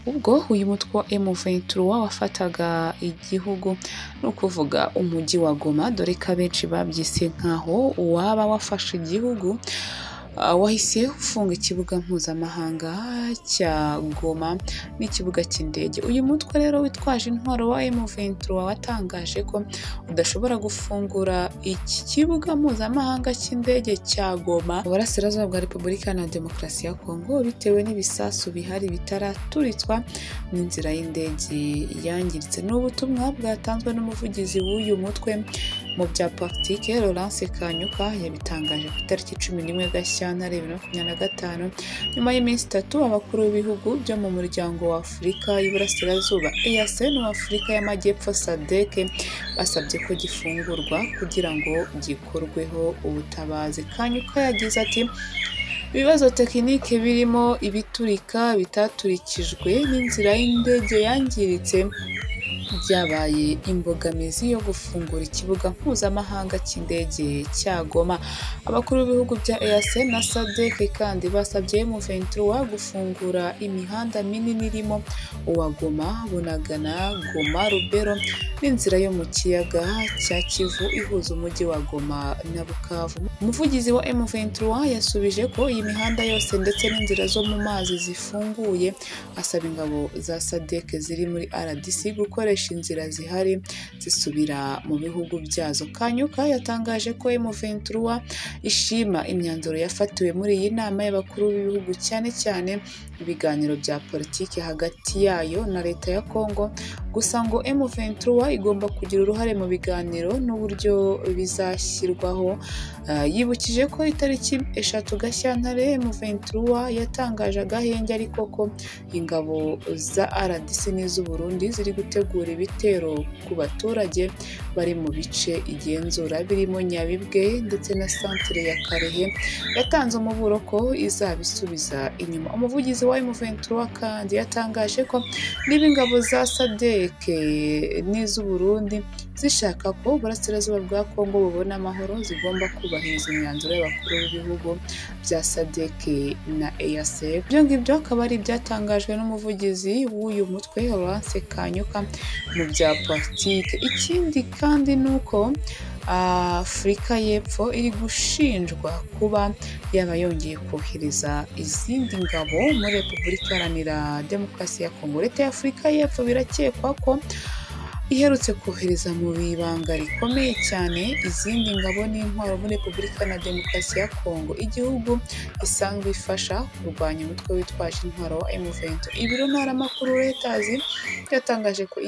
ubwo uyu mutwe wa M23 wafataga igihugu no kuvuga umujyi wa Goma, dore ko abenshi babyise nkaho waba wafashe igihugu. Wahise ufunga ikibuga mpuzamahanga cya Goma n'ikibuga cy'indege. Uyu mutwe rero witwaje intwaro wa M23 watangaje ko udashobora gufungura iki kibuga mpuzamahanga cy'indege cya Goma mu burasirazuba bwa Repubulika na Demokarasi ya Kongo bitewe n'ibisasu bihari bitaraturitswa n'inzira y'indege yangiritse. N'ubutumwa bwatanzwe n'umuvugizi w'uyu mutwe mu bya politike Laurence Kanyuka yabitangaje ku itariki 11 Gashyantare 2025 nyuma y'iminsi 3 abakuru b'ibihugu byo mu muryango wa Afurika y'Iburasirazuba EAC n'Afurika y'Amajyepfo SADC basabye ko gifungurwa kugira ngo gikorweho ubutabazi. Kanyuka yagize ati ibibazo tekinike birimo ibiturika bitaturikijwe n'inzira y'indege yangiritse byabaye imbogamizi yo gufungura ikibuga mpuzamahanga cy'indege cya Goma. Abakuru b'ibihugu bya EAC na SADC kandi basabye M23 gufungura imihanda minini irimo uwa Goma, Bunagana, Goma, Rubero n'inzira yo mu kiyaga cya Kivu ihuza umujyi wa Goma na Bukavu. Umuvugizi wa M23 yasubije ko iyi mihanda yose ndetse n'inzira zo mu mazi zifunguye, asaba ingabo za SADC ziri muri RDC gukoresha inzira zihari zisubira mu bihugu byazo. Kanyuka yatangaje ko M23 ishima imyanzuro yafatiwe muri iyi nama y'abakuru b'ibihugu, cyane cyane ibiganiro bya politiki hagati yayo na leta ya Kongo. Gusa ngo M23 igomba kugira uruhare mu biganiro n'uburyo bizashyirwaho. Yibukije ko itariki 3 Gashyantare M23 yatangaje agahenge ariko ko ingabo za RDC n'iz'u Burundi ziri gutegura ibitero ku baturage bari mu bice igenzura birimo Nyabibwe ndetse na centre ya Karehe. Yatanze umuburo ko izabisubiza inyuma. Umuvugizi wa M23 kandi yatangaje ko niba ingabo za SADC n'iz'u Burundi zishaka ko uburasirazuba bwa Kongo bubona amahoro, zigomba kubahiriza imyanzuro y'abakuru b'ibihugu bya SADC na EAC. Ibyo ngibyo akaba ari ibyatangajwe n'umuvugizi w'uyu mutwe Laurence Kanyuka mu bya politike. Ikindi kandi nuko Afurika y'Epfo iri gushinjwa kuba yaba yongeye kohereza izindi ngabo muri Repubulika Iharanira Demokarasi ya Kongo. Leta ya Afurika y'Epfo birakekwa ko iherutse kohereza mu ibanga rikomeye cyane izindi ngabo n'intwaro muri Repubulika na Demokarasi ya Kongo, igihugu isanzwe ifasha kurwanya umutwe witwaje intwaro wa M23. Ibiro ntaramakuru Reuters yatangaje ko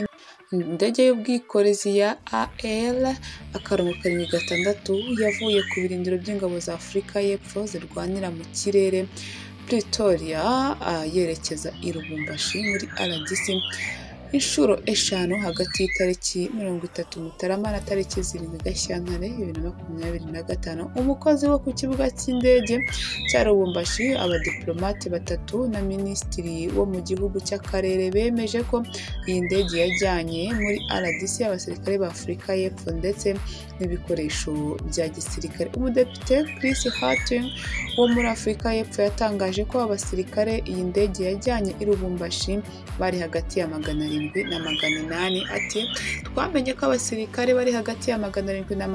indege y'ubwikorezi ya AL-6 yavuye ku birindiro by'ingabo za Afurika y'Epfo zirwanira mu kirere Pretoria yerekeza i Lubumbashi muri RDC inshuro 5 hagati y'itariki 30 Mutarama na tariki 7 Gashyantare 2025. Umukozi wo ku kibuga cy'indege cya Lubumbashi, abadiplomate 3 na minisitiri wo mu gihugu cy'akarere bemeje ko iyi ndege yajyanye muri RDC abasirikare ba Afurika y'Epfo ndetse n'ibikoresho bya gisirikare. Umudepite Chris Hatton wo muri Afurika y'Epfo yatangaje ko abasirikare iyi ndege yajyanye i Lubumbashi bari hagati ya 700 na 800. Ati twamenye ko abasirikare bari hagati ya 700 na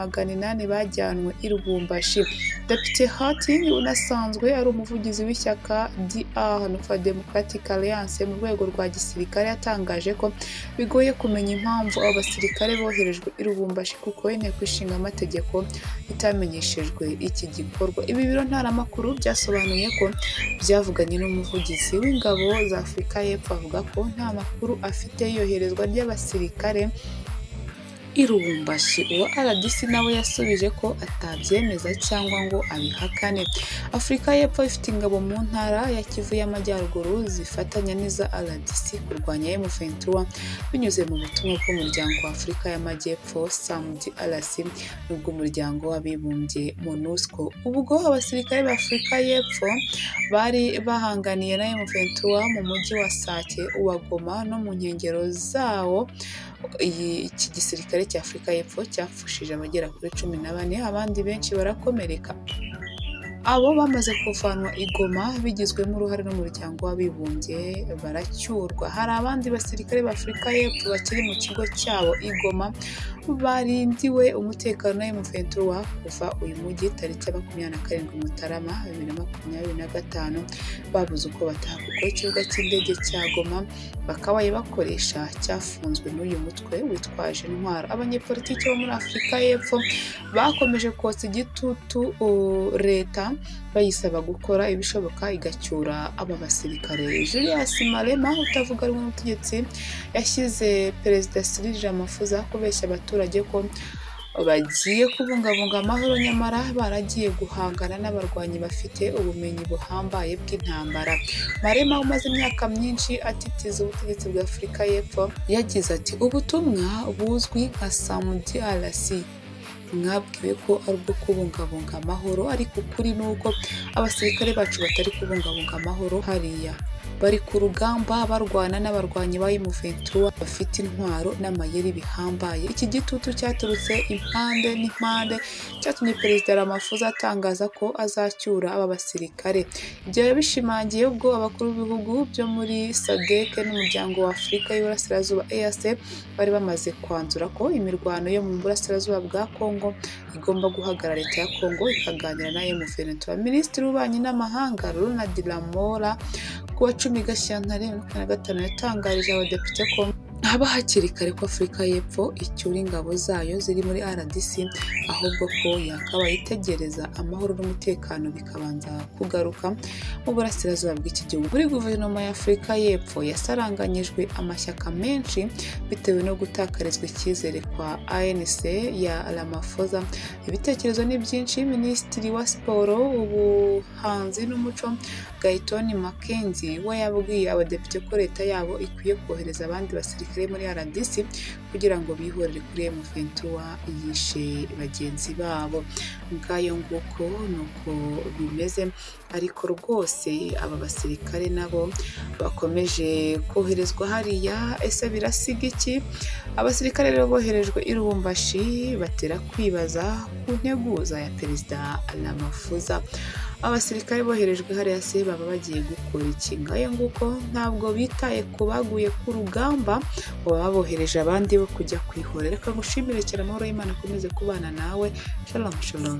800 bajyanwe i Lubumbashi. Depite Hatton unasanzwe ari umuvugizi w'ishyaka DR Nufa Democratic Alliance mu rwego rwa gisirikare yatangaje ko bigoye kumenya impamvu abasirikare boherejwe i Lubumbashi kuko inteko ishinga amategeko itamenyeshejwe iki gikorwa. Ibi biro ntaramakuru byasobanuye ko byavuganye n'umuvugizi w'ingabo za Afurika y'Epfo avuga ko nta makuru afite yoherezwa ry'abasirikare i Lubumbashi. Uwo RDC nawe yasubije ko atabyemeza cyangwa ngo abihakane. Afurika y'Epfo ifite ingabo mu ntara ya Kivu y'Amajyaruguru zifatanya n'iza RDC kurwanya M23 binyuze mu butumwa bw'umuryango wa Afurika y'Amajyepfo SAMUDRC n'ubw'umuryango w'abibumbye MONUSCO. Ubwo abasirikare ba Afurika y'Epfo bari bahanganiye na M23 mu mujyi wa Sake, uwa Goma no mu nkengero zawo. Iki gisirikare cya Afurika y'Epfo cyapfushije abagera kuri 14, abandi benshi barakomereka. abo bamaze kuvanwa i Goma bigizwemo uruhare n'umuryango w'abibumbye baracyurwa. Hari abandi basirikare b'Afurika y'Epfo bakiri mu kigo cyabo i Goma barindiwe umutekano na M23 kuva uyu mujyi tariki ya 27 Mutarama 2025 babuze uko bataha kuko ikibuga cy'indege cya Goma bakabaye bakoresha cyafunzwe n'uyu mutwe witwaje intwaro. Abanyepolitiki bo muri Afurika y'Epfo bakomeje kotsa igitutu leta bayisaba gukora ibishoboka igacyura aba basirikare. Julius Malema utavuga rumwe n'ubutegetsi yashyize Perezida Cyril Ramaphosa kubeshya abaturage ko bagiye kubungabunga amahoro nyamara baragiye guhangana n'abarwanyi bafite ubumenyi buhambaye bw'intambara. Malema umaze imyaka myinshi atitiza ubutegetsi bwa Afurika y'Epfo yagize ati ubutumwa buzwi nka SAMUDRC mwabwiwe ko ari ubwo kubungabunga amahoro, ariko ukuri ni uko abasirikare bacu batari kubungabunga amahoro hariya bari ku rugamba barwana n'abarwanyi ba M23 bafite intwaro n'amayeri bihambaye. Iki gitutu cyaturutse impande n'impande cyatumye Perezida Ramaphosa atangaza ko azacyura aba basirikare. Ibyo yabishimangiye ubwo abakuru b'ibihugu byo muri SADC n'umuryango wa Afurika y'Iburasirazuba EAC bari bamaze kwanzura ko imirwano yo mu burasirazuba bwa Kongo igomba guhagarara, leta ya Kongo ikaganira na M23. Minisitiri w'Ububanyi n'Amahanga Ronald Lamola kuwa 10 Gashyantare 2025 yatangarije abadepite ko haba hakiri kare ko Afurika y'Epfo icyura ingabo zayo ziri muri RDC, ahubwo ko yakabaye itegereza amahoro n'umutekano bikabanza kugaruka mu burasirazuba bw'iki gihugu. Muri guverinoma ya Afurika y'Epfo yasaranganyijwe amashyaka menshi bitewe no gutakarizwa icyizere kwa ANC ya Ramaphosa. Ibitekerezo ni byinshi. Minisitiri wa Siporo, Ubuhanzi n'Umuco Gayton Mackenzie we yabwiye abadepite ko leta yabo ikwiye kohereza abandi basirikare muri RDC kugira ngo bihorere kuri M23 yishe bagenzi babo. Ngayo nguko nuko bimeze, ariko rwose aba basirikare nabo bakomeje koherezwa hariya. Ese birasiga iki? Abasirikare rero boherejwe i Lubumbashi batera kwibaza ku nteguza ya Perezida Ramaphosa. Abasirikare boherejwe hariya se baba bagiye gukora iki? Ngayo nguko ntabwo bitaye ku baguye ku rugamba, baba bohereje abandi bo kujya kwihorera. Reka ngushimire cyane, amahoro y'Imana akomeze kubana nawe. Shalom shalom.